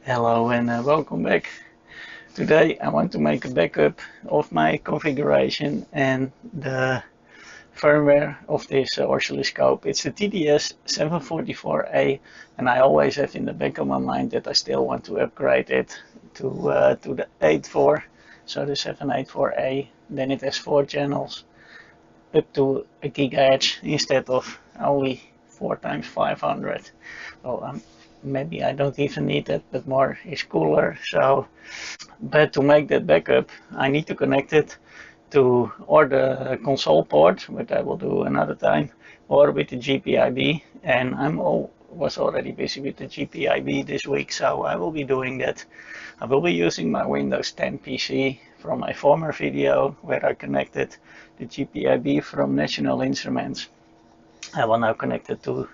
Hello and welcome back. Today I want to make a backup of my configuration and the firmware of this oscilloscope. It's the TDS744A, and I always have in the back of my mind that I still want to upgrade it to the 84, so the 784A. Then it has 4 channels up to a gigahertz instead of only 4 times 500. Well, maybe I don't even need that, but more is cooler. But to make that backup, I need to connect it to or the console port, which I will do another time, or with the GPIB. And was already busy with the GPIB this week, so I will be doing that. I will be using my Windows 10 PC from my former video where I connected the GPIB from National Instruments. I will now connect it to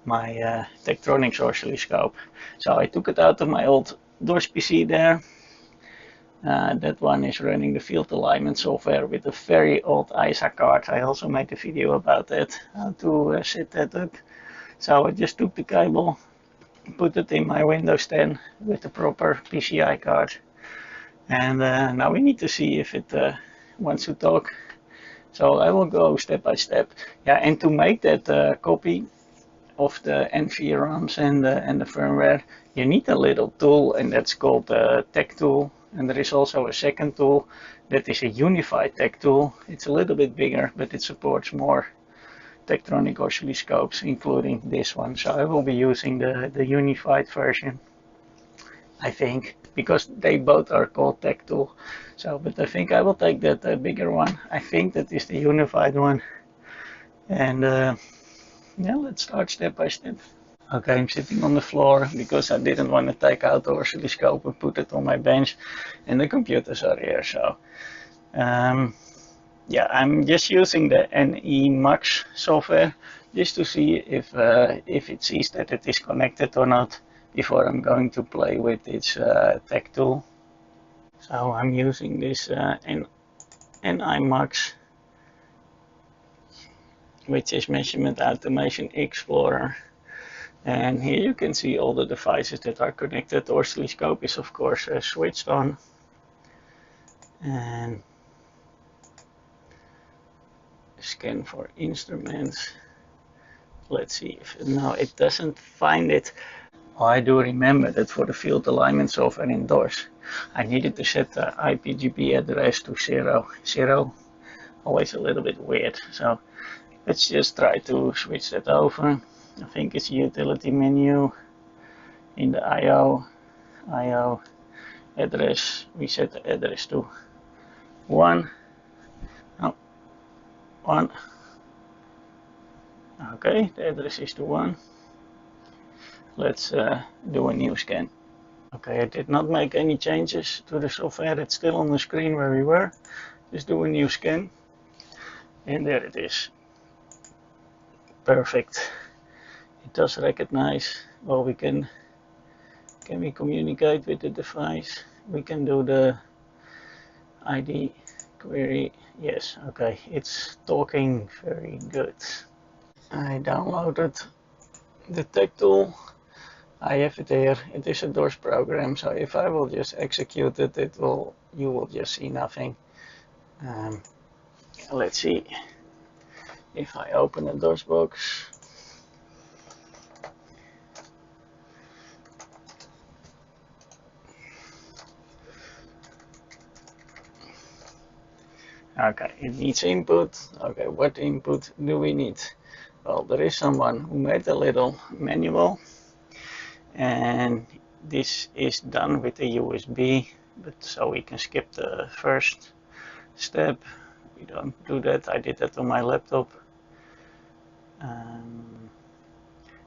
my Tektronix oscilloscope. So I took it out of my old DOS PC there. That one is running the field alignment software with a very old ISA card. I also made a video about that, how to set that up. So I just took the cable, put it in my Windows 10 with the proper PCI card. And now we need to see if it wants to talk. So I will go step by step. Yeah, and to make that copy of the NVRAMs and the firmware, you need a little tool, and that's called the Tech tool. And there is also a second tool that is a unified Tech tool. It's a little bit bigger, but it supports more Tektronix oscilloscopes, including this one. So I will be using the unified version, I think, because they both are called Tech tool. So, but I think I will take that bigger one. I think that is the unified one. And yeah, let's start step by step. Okay, I'm sitting on the floor because I didn't want to take out the oscilloscope and put it on my bench, and the computers are here. So yeah, I'm just using the NEMAX software just to see if it sees that it is connected or not before I'm going to play with its Tech tool. So I'm using this NEMAX, which is Measurement Automation Explorer. And here you can see all the devices that are connected. The oscilloscope is of course switched on. And scan for instruments. Let's see if now it doesn't find it. Oh, I do remember that for the field alignment software in DOS, I needed to set the IPGP address to 0. 0, always a little bit weird. So let's just try to switch that over. I think it's utility menu in the IO address. We set the address to 1. Oh, 1. Okay, the address is to 1. Let's do a new scan. Okay, I did not make any changes to the software. It's still on the screen where we were. Just do a new scan. And there it is. Perfect. It does recognize. Well, can we communicate with the device? We can do the ID query. Yes, okay, it's talking very good. I downloaded the Tech tool. I have it here. It is a DOS program, so if I will just execute it, you will just see nothing. Let's see if I open a DOS box. Okay, it needs input. Okay, what input do we need? Well, there is someone who made a little manual, and this is done with a USB, but so we can skip the first step. We don't do that. I did that on my laptop.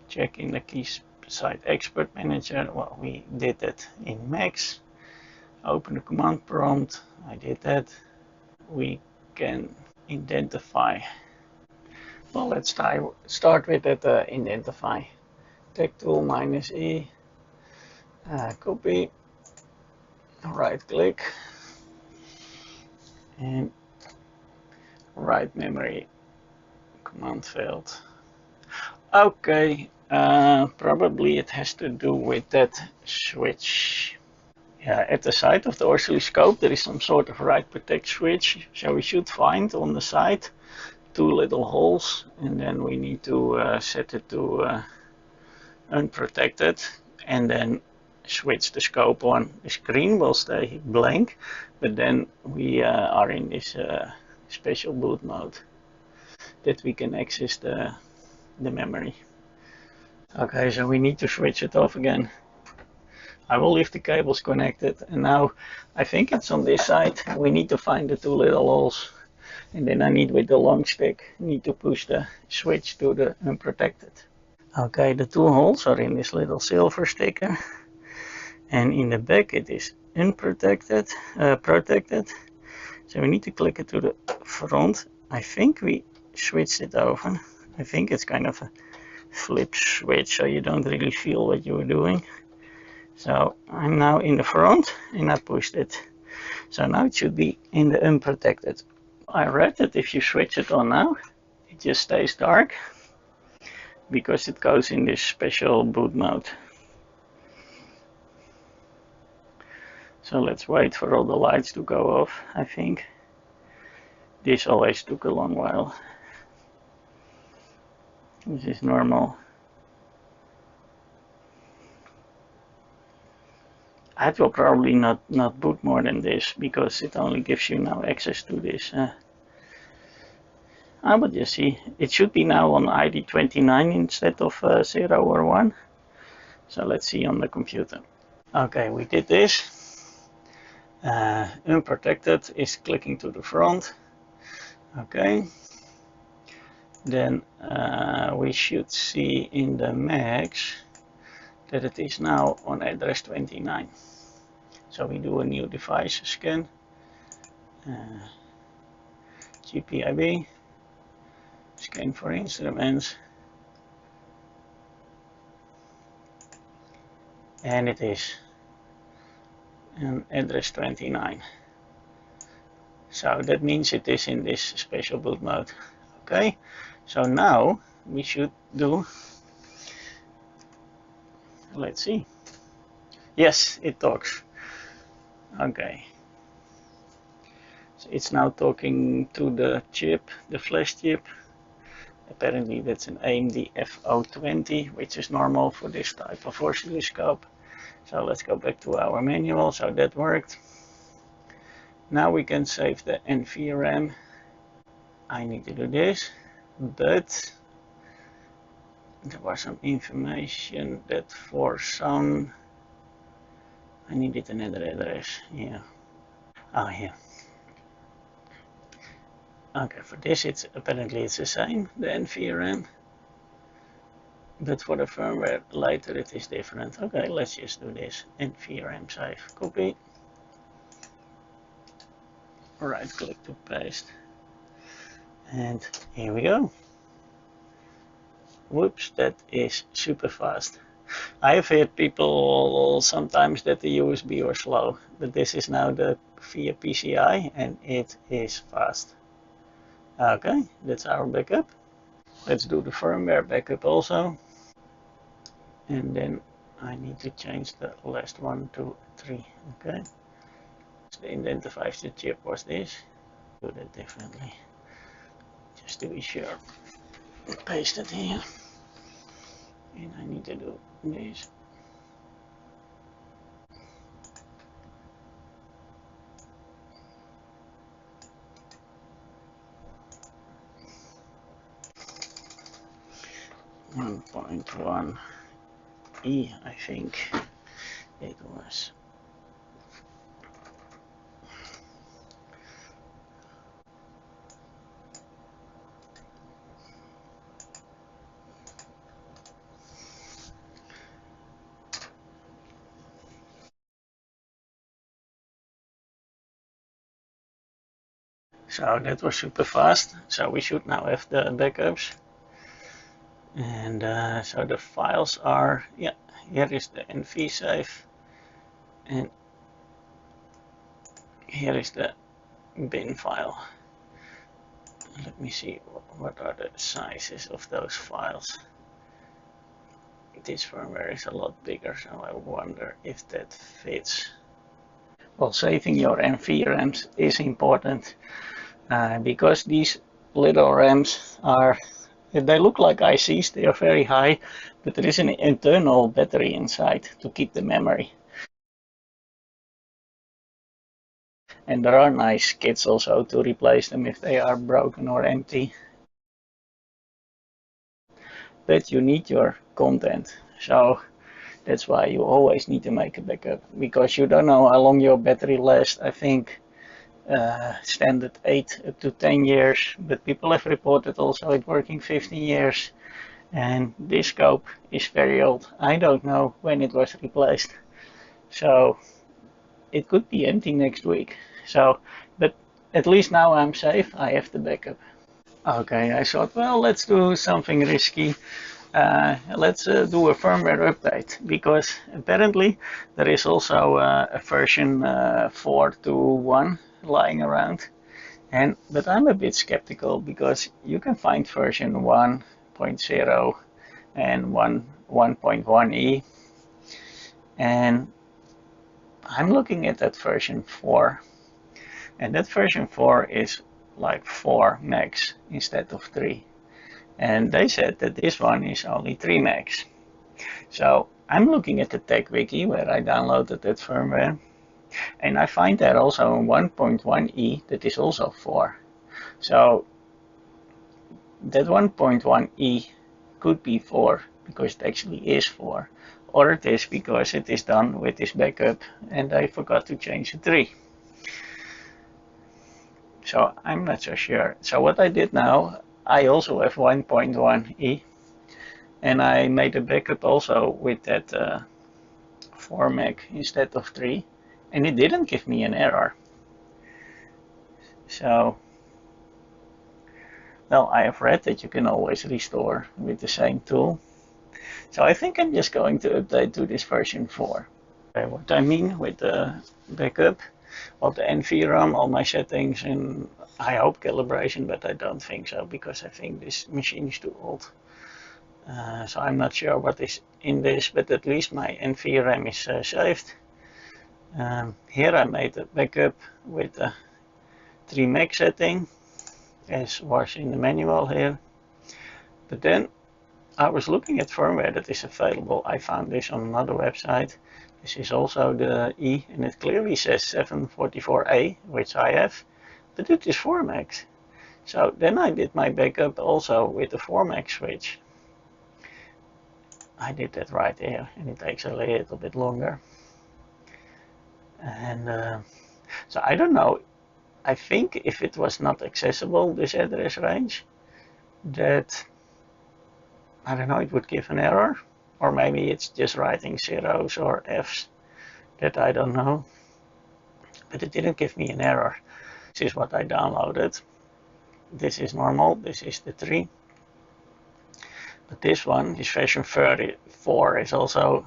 Check in the Keysight Expert Manager. Well, we did that in Max. Open the command prompt. I did that. We can identify. Well, let's start with that identify. Tech tool -E. Copy. Right click. And write memory. Command failed. Okay, Probably it has to do with that switch. Yeah, at the side of the oscilloscope there is some sort of write protect switch, so we should find on the side two little holes, and then we need to set it to unprotected, and then switch the scope on. The screen will stay blank, but then we are in this special boot mode that we can access the memory. Okay, so we need to switch it off again. I will leave the cables connected, and now I think it's on this side. We need to find the two little holes, and then I need with the long stick to push the switch to the unprotected. Okay, the two holes are in this little silver sticker, and in the back it is unprotected, protected. So we need to click it to the front. I think we switched it over. I think it's kind of a flip switch, so you don't really feel what you are doing. So I'm now in the front and I pushed it. So now it should be in the unprotected. I read that if you switch it on now, it just stays dark because it goes in this special boot mode. So let's wait for all the lights to go off, I think. This always took a long while. This is normal. I will probably not boot more than this because it only gives you now access to this. I will just see. It should be now on ID 29 instead of 0 or 1. So let's see on the computer. Okay, we did this. Unprotected is clicking to the front. Okay. Then we should see in the max that it is now on address 29. So we do a new device scan, GPIB, scan for instruments, and it is on address 29. So that means it is in this special boot mode. Okay, so now we should do, let's see. Yes, it talks. Okay. So it's now talking to the chip, the flash chip. Apparently that's an AMD FO20, which is normal for this type of oscilloscope. So let's go back to our manual. So that worked. Now we can save the NVRAM. I need to do this, but there was some information that for some I needed another address. Yeah. Oh, here. Okay, for this it's apparently it's the same, the NVRAM. But for the firmware later it is different. Okay, let's just do this. NVRAM save, copy. Right click to paste. And here we go. Whoops, that is super fast. I have heard people sometimes that the USB are slow, but this is now the via PCI and it is fast. Okay, that's our backup. Let's do the firmware backup also. And then I need to change the last 1, 2, 3. Okay. So the identifies the chip was this. Do that differently. Just to be sure. Paste it here. And I need to do this. .1 E, I think it was. So that was super fast. So we should now have the backups. And so the files are, yeah, here is the NV save. And here is the bin file. Let me see what are the sizes of those files. this firmware is a lot bigger, so I wonder if that fits. Well, saving your NVRAMs is important because these little RAMs are, they look like ICs, they are very high, but there is an internal battery inside to keep the memory. And there are nice kits also to replace them if they are broken or empty. But you need your content, so that's why you always need to make a backup, because you don't know how long your battery lasts. I think standard 8 up to 10 years, but people have reported also it working 15 years. And this scope is very old. I don't know when it was replaced, so it could be empty next week. So, but at least now I'm safe. I have the backup. Okay, I thought, well, let's do something risky. Let's do a firmware update, because apparently there is also a version 4.1 lying around. But I'm a bit skeptical, because you can find version 1.0 and 1.1e, and I'm looking at that version 4, and that version 4 is like 4 megs instead of 3, and they said that this one is only 3 megs. So I'm looking at the tech wiki where I downloaded that firmware, and I find that also in 1.1e that is also 4. So that 1.1e could be 4 because it actually is 4, or it is because it is done with this backup and I forgot to change the 3. So I'm not so sure. So what I did now, I also have 1.1e, and I made a backup also with that 4 meg instead of 3, and it didn't give me an error. So, well, I have read that you can always restore with the same tool. So I think I'm just going to update to this version 4. Okay, what I mean with the backup, well, the NVRAM, all my settings, and I hope calibration, but I don't think so, because I think this machine is too old. So I'm not sure what is in this, but at least my NVRAM is saved. Here I made a backup with the 3 meg setting, as was in the manual here. But then I was looking at firmware that is available. I found this on another website. This is also the E, and it clearly says 744A, which I have, but it is 4 megs. So then I did my backup also with the 4 meg switch. I did that right there, and it takes a little bit longer. And so I don't know. I think if it was not accessible, this address range, that, I don't know, it would give an error. Or maybe it's just writing zeros or Fs, that I don't know. But it didn't give me an error. This is what I downloaded. This is normal, this is the 3. But this one, this version 34, is also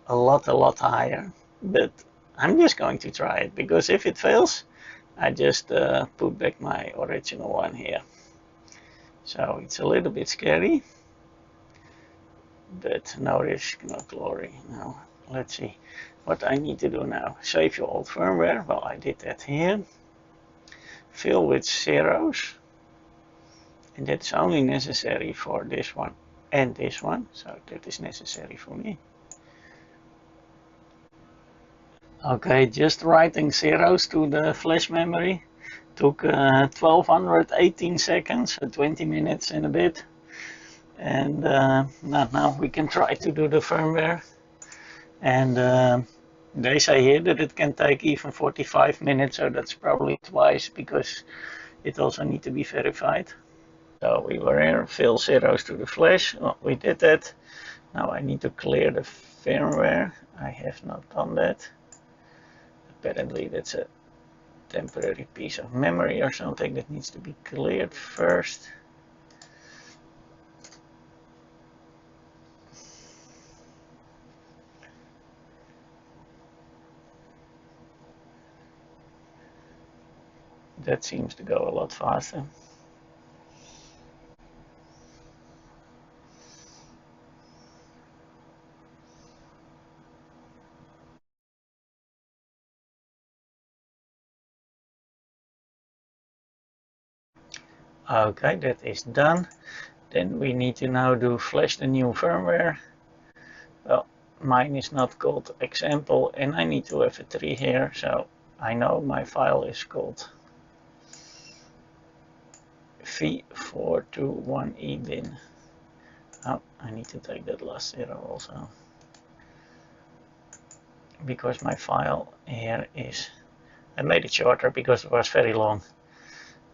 a lot higher. But I'm just going to try it, because if it fails, I just put back my original one here. So it's a little bit scary, but no risk, no glory. Now, let's see what I need to do now. Save your old firmware. Well, I did that here. Fill with zeros. And that's only necessary for this one and this one. So that is necessary for me. Okay, just writing zeros to the flash memory took 1218 seconds, so 20 minutes and a bit. And now we can try to do the firmware. And they say here that it can take even 45 minutes, so that's probably twice, because it also needs to be verified. So we were here, fill zeros to the flash. Well, we did that. Now I need to clear the firmware. I have not done that. Apparently that's a temporary piece of memory or something that needs to be cleared first. That seems to go a lot faster. Okay, that is done. Then we need to now do flash the new firmware. Well, mine is not called example, and I need to have a tree here, so I know my file is called V421E bin. Oh, I need to take that last zero also, because my file here is, I made it shorter because it was very long,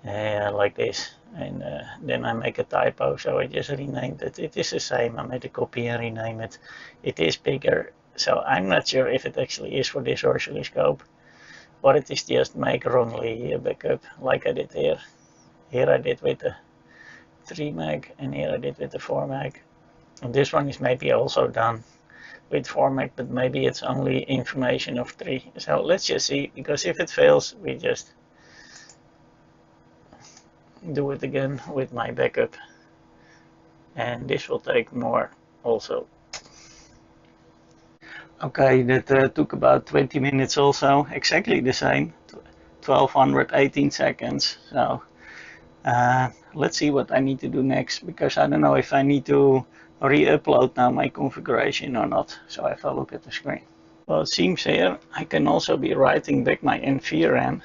like this, and then I make a typo, so I just renamed it. It is the same, I made a copy and rename it. It is bigger, so I'm not sure if it actually is for this oscilloscope, or it is just make wrongly a backup, like I did here. Here I did with the 3 meg, and here I did with the 4 meg. And this one is maybe also done with 4 meg, but maybe it's only information of 3. So let's just see, because if it fails, we just do it again with my backup. And this will take more also. Okay, that took about 20 minutes also, exactly the same, 1218 seconds. So let's see what I need to do next, because I don't know if I need to re-upload now my configuration or not. So if I look at the screen. Well, it seems here I can also be writing back my NVRAM,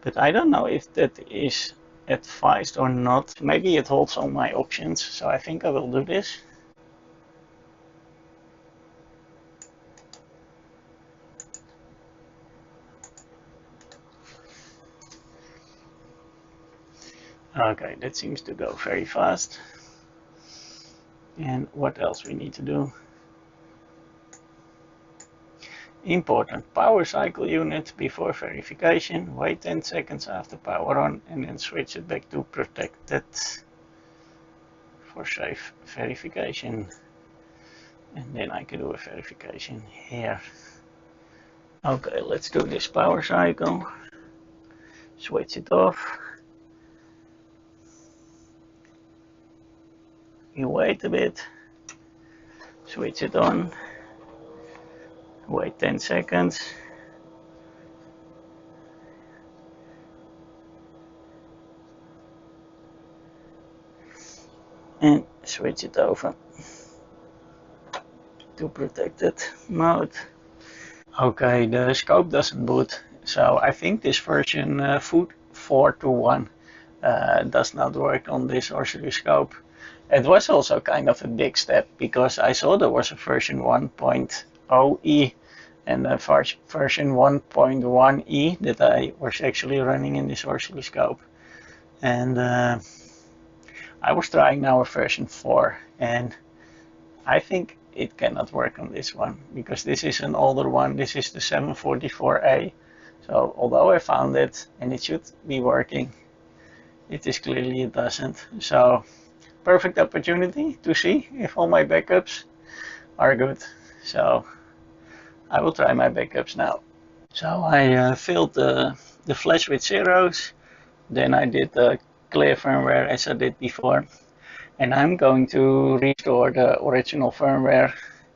but I don't know if that is advised or not. Maybe it holds all my options, so I think I will do this. Okay, that seems to go very fast. And what else we need to do? Important power cycle unit before verification. Wait 10 seconds after power on, and then switch it back to protected for safe verification. And then I can do a verification here. Okay, let's do this power cycle. Switch it off. You wait a bit. Switch it on. Wait 10 seconds. And switch it over to protected mode. Okay, the scope doesn't boot, so I think this version 421 does not work on this oscilloscope. It was also kind of a big step, because I saw there was a version 1.0e and a version 1.1e that I was actually running in this oscilloscope. And I was trying now a version 4, and I think it cannot work on this one, because this is an older one. This is the 744A. So although I found it and it should be working, it is clearly it doesn't. So perfect opportunity to see if all my backups are good. So I will try my backups now. So I filled the flash with zeros. Then I did the clear firmware as I did before. And I'm going to restore the original firmware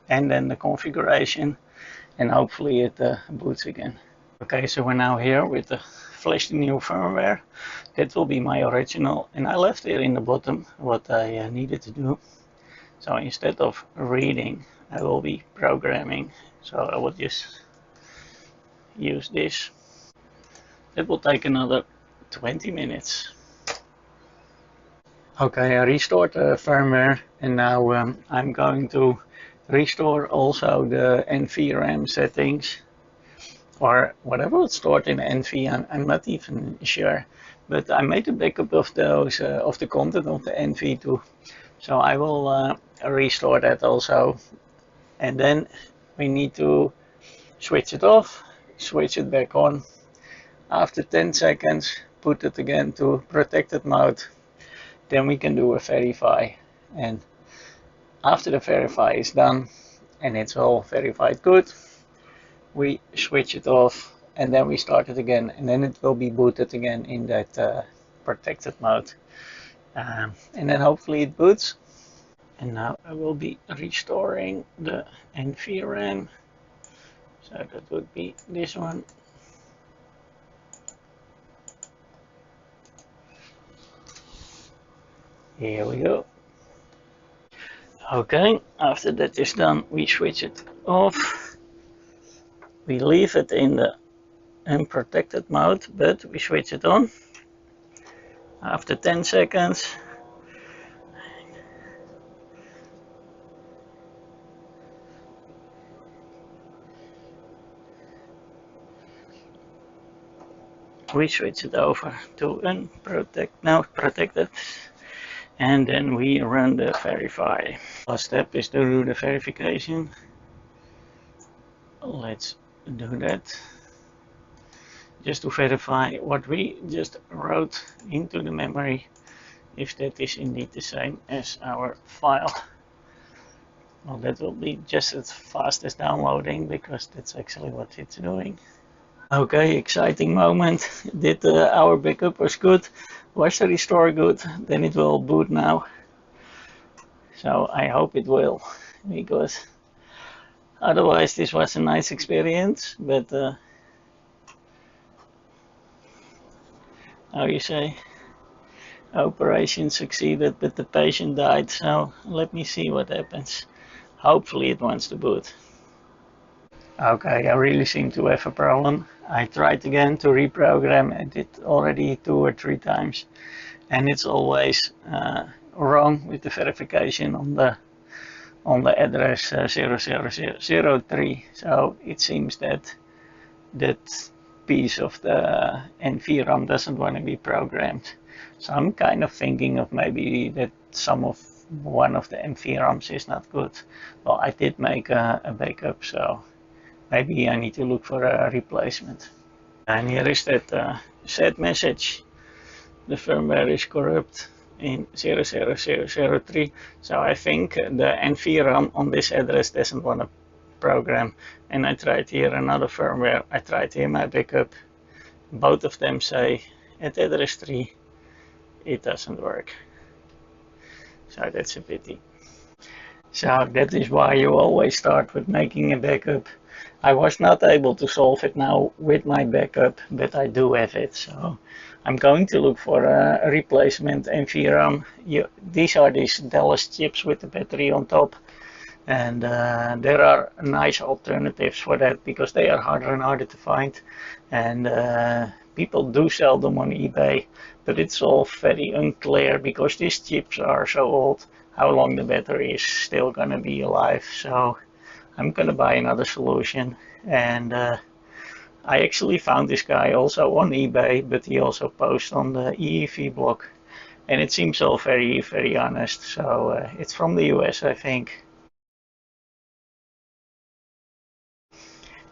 and then the configuration, and hopefully it boots again. Okay, so we're now here with the flash the new firmware. That will be my original, and I left it in the bottom what I needed to do. So instead of reading, I will be programming. So I will just use this. It will take another 20 minutes. Okay, I restored the firmware, and now I'm going to restore also the NVRAM settings, or whatever was stored in NV. I'm not even sure, but I made a backup of those of the content of the NV too. So I will restore that also, and then we need to switch it off, switch it back on. After 10 seconds, put it again to protected mode. Then we can do a verify, and after the verify is done and it's all verified good, we switch it off, and then we start it again, and then it will be booted again in that protected mode, and then hopefully it boots. And now I will be restoring the NVRAM, so that would be this one. Here we go. Okay, after that is done, we switch it off. We leave it in the unprotected mode, but we switch it on. After 10 seconds, we switch it over to protected, and then we run the verify. Last step is to do the verification. Let's do that. Just to verify what we just wrote into the memory, if that is indeed the same as our file. Well, that will be just as fast as downloading, because that's actually what it's doing. Okay, exciting moment. Did our backup was good? Was the restore good? Then it will boot now. So I hope it will, because otherwise this was a nice experience, but how you say, operation succeeded but the patient died. So let me see what happens. Hopefully it wants to boot. Okay, I really seem to have a problem. I tried again to reprogram it already 2 or 3 times, and it's always wrong with the verification on the address 00003. So it seems that that piece of the NVRAM doesn't want to be programmed. So I'm kind of thinking of maybe that one of the NVRAMs is not good. Well, I did make a backup, so maybe I need to look for a replacement. And here is that sad message. The firmware is corrupt in 00003. So I think the NVRAM on this address doesn't want to program. And I tried here another firmware. I tried here my backup. Both of them say at address 3 it doesn't work. So that's a pity. So that is why you always start with making a backup. I was not able to solve it now with my backup, but I do have it. So I'm going to look for a replacement NVRAM. These are these DALLES chips with the battery on top. And there are nice alternatives for that, because they are harder and harder to find. And people do sell them on eBay, but it's all very unclear, because these chips are so old, how long the battery is still going to be alive. So I'm going to buy another solution. And I actually found this guy also on eBay, but he also posts on the EEV blog. And it seems all very, very honest. So it's from the US, I think.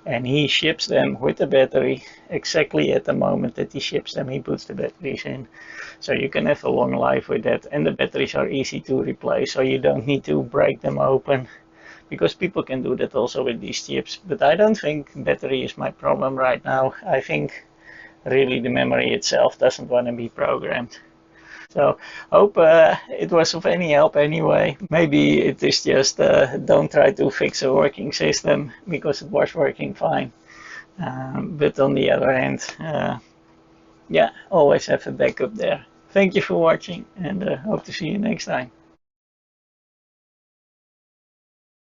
And he ships them with the battery exactly at the moment that he ships them. He puts the batteries in, so you can have a long life with that. And the batteries are easy to replace, so you don't need to break them open, because people can do that also with these chips. But I don't think battery is my problem right now. I think really the memory itself doesn't want to be programmed. So hope it was of any help anyway. Maybe it is just don't try to fix a working system, because it was working fine. But on the other hand, yeah, always have a backup there. Thank you for watching, and hope to see you next time.